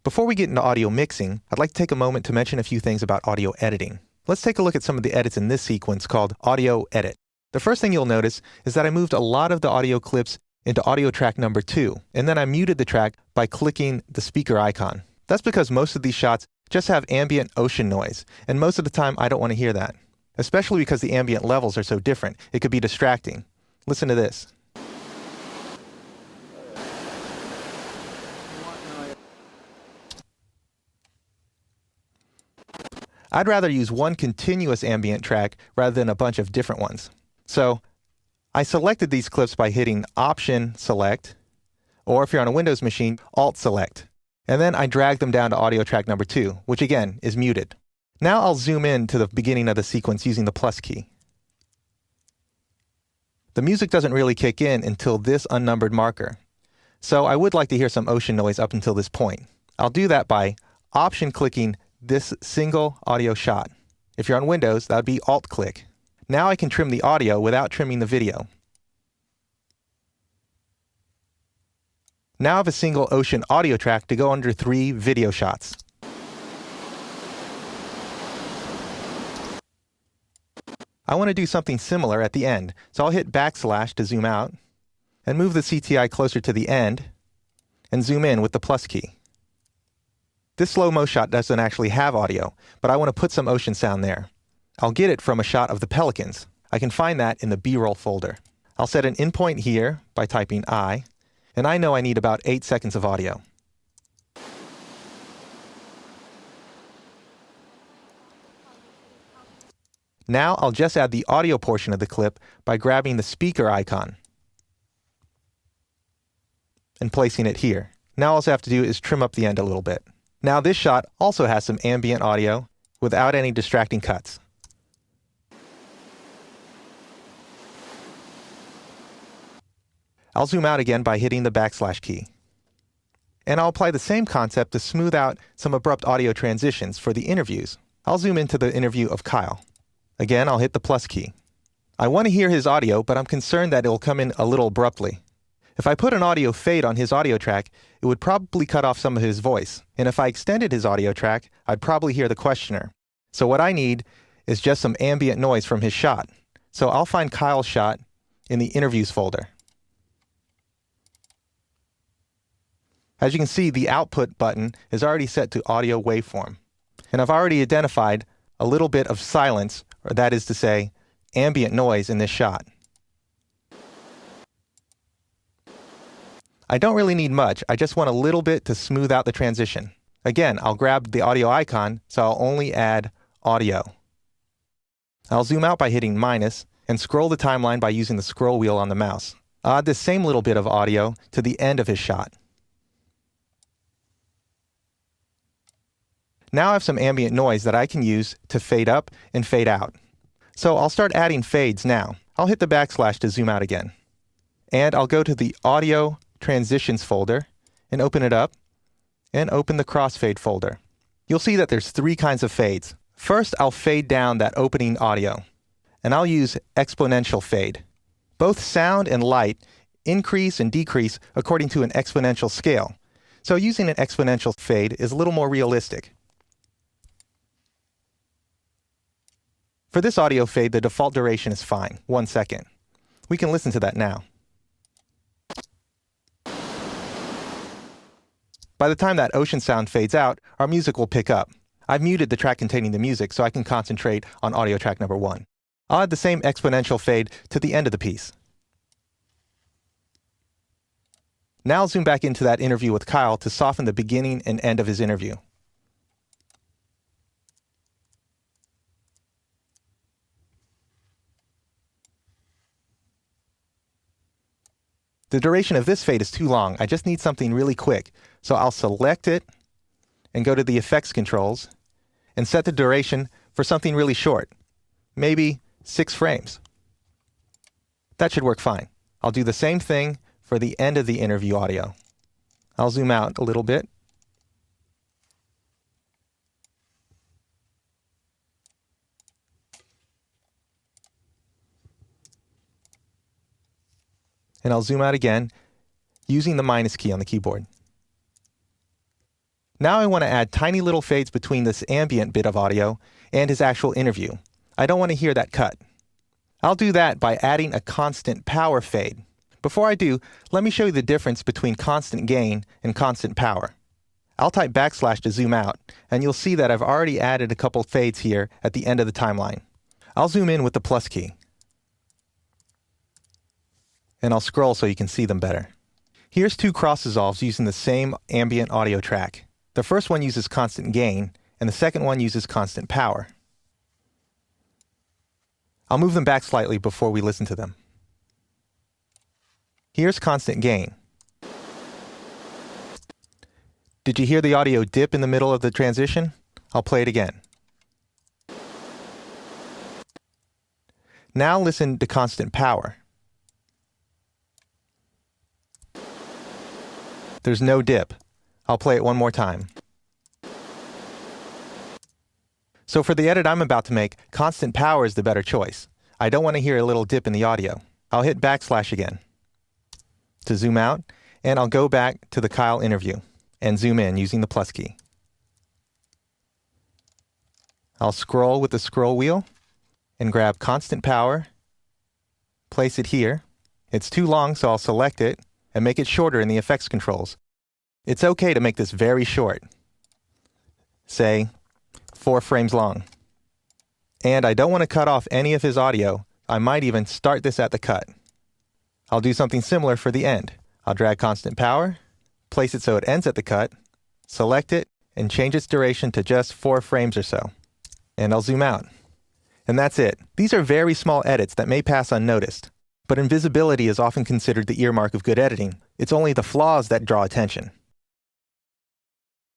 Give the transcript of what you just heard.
Before we get into audio mixing, I'd like to take a moment to mention a few things about audio editing. Let's take a look at some of the edits in this sequence called Audio Edit. The first thing you'll notice is that I moved a lot of the audio clips into audio track number 2, and then I muted the track by clicking the speaker icon. That's because most of these shots just have ambient ocean noise, and most of the time I don't want to hear that. Especially because the ambient levels are so different, it could be distracting. Listen to this. I'd rather use one continuous ambient track rather than a bunch of different ones. So I selected these clips by hitting Option Select, or if you're on a Windows machine, Alt Select. And then I drag them down to audio track number 2, which again is muted. Now I'll zoom in to the beginning of the sequence using the plus key. The music doesn't really kick in until this unnumbered marker. So I would like to hear some ocean noise up until this point. I'll do that by option clicking this single audio shot. If you're on Windows, that would be Alt click. Now I can trim the audio without trimming the video. Now I have a single ocean audio track to go under 3 video shots. I want to do something similar at the end, so I'll hit backslash to zoom out, and move the CTI closer to the end, and zoom in with the plus key. This slow-mo shot doesn't actually have audio, but I want to put some ocean sound there. I'll get it from a shot of the pelicans. I can find that in the B-roll folder. I'll set an endpoint here by typing I, and I know I need about 8 seconds of audio. Now I'll just add the audio portion of the clip by grabbing the speaker icon and placing it here. Now all I have to do is trim up the end a little bit. Now this shot also has some ambient audio without any distracting cuts. I'll zoom out again by hitting the backslash key. And I'll apply the same concept to smooth out some abrupt audio transitions for the interviews. I'll zoom into the interview of Kyle. Again, I'll hit the plus key. I want to hear his audio, but I'm concerned that it will come in a little abruptly. If I put an audio fade on his audio track, it would probably cut off some of his voice. And if I extended his audio track, I'd probably hear the questioner. So what I need is just some ambient noise from his shot. So I'll find Kyle's shot in the interviews folder. As you can see, the output button is already set to audio waveform. And I've already identified a little bit of silence, or that is to say, ambient noise in this shot. I don't really need much, I just want a little bit to smooth out the transition. Again, I'll grab the audio icon, so I'll only add audio. I'll zoom out by hitting minus, and scroll the timeline by using the scroll wheel on the mouse. I'll add this same little bit of audio to the end of his shot. Now I have some ambient noise that I can use to fade up and fade out. So I'll start adding fades now. I'll hit the backslash to zoom out again. And I'll go to the Audio Transitions folder and open it up, and open the Crossfade folder. You'll see that there's 3 kinds of fades. First, I'll fade down that opening audio, and I'll use exponential fade. Both sound and light increase and decrease according to an exponential scale. So using an exponential fade is a little more realistic. For this audio fade, the default duration is fine, 1 second. We can listen to that now. By the time that ocean sound fades out, our music will pick up. I've muted the track containing the music so I can concentrate on audio track number 1. I'll add the same exponential fade to the end of the piece. Now I'll zoom back into that interview with Kyle to soften the beginning and end of his interview. The duration of this fade is too long. I just need something really quick. So I'll select it and go to the effects controls and set the duration for something really short, maybe 6 frames. That should work fine. I'll do the same thing for the end of the interview audio. I'll zoom out a little bit. And I'll zoom out again using the minus key on the keyboard. Now I want to add tiny little fades between this ambient bit of audio and his actual interview. I don't want to hear that cut. I'll do that by adding a constant power fade. Before I do, let me show you the difference between constant gain and constant power. I'll type backslash to zoom out, and you'll see that I've already added a couple fades here at the end of the timeline. I'll zoom in with the plus key. And I'll scroll so you can see them better. Here's two cross dissolves using the same ambient audio track. The first one uses constant gain, and the second one uses constant power. I'll move them back slightly before we listen to them. Here's constant gain. Did you hear the audio dip in the middle of the transition? I'll play it again. Now listen to constant power. There's no dip. I'll play it one more time. So for the edit I'm about to make, constant power is the better choice. I don't want to hear a little dip in the audio. I'll hit backslash again to zoom out, and I'll go back to the Kyle interview and zoom in using the plus key. I'll scroll with the scroll wheel and grab constant power, place it here. It's too long, so I'll select it and make it shorter in the effects controls. It's okay to make this very short, say 4 frames long. And I don't want to cut off any of his audio. I might even start this at the cut. I'll do something similar for the end. I'll drag constant power, place it so it ends at the cut, select it, and change its duration to just 4 frames or so. And I'll zoom out. And that's it. These are very small edits that may pass unnoticed. But invisibility is often considered the earmark of good editing. It's only the flaws that draw attention.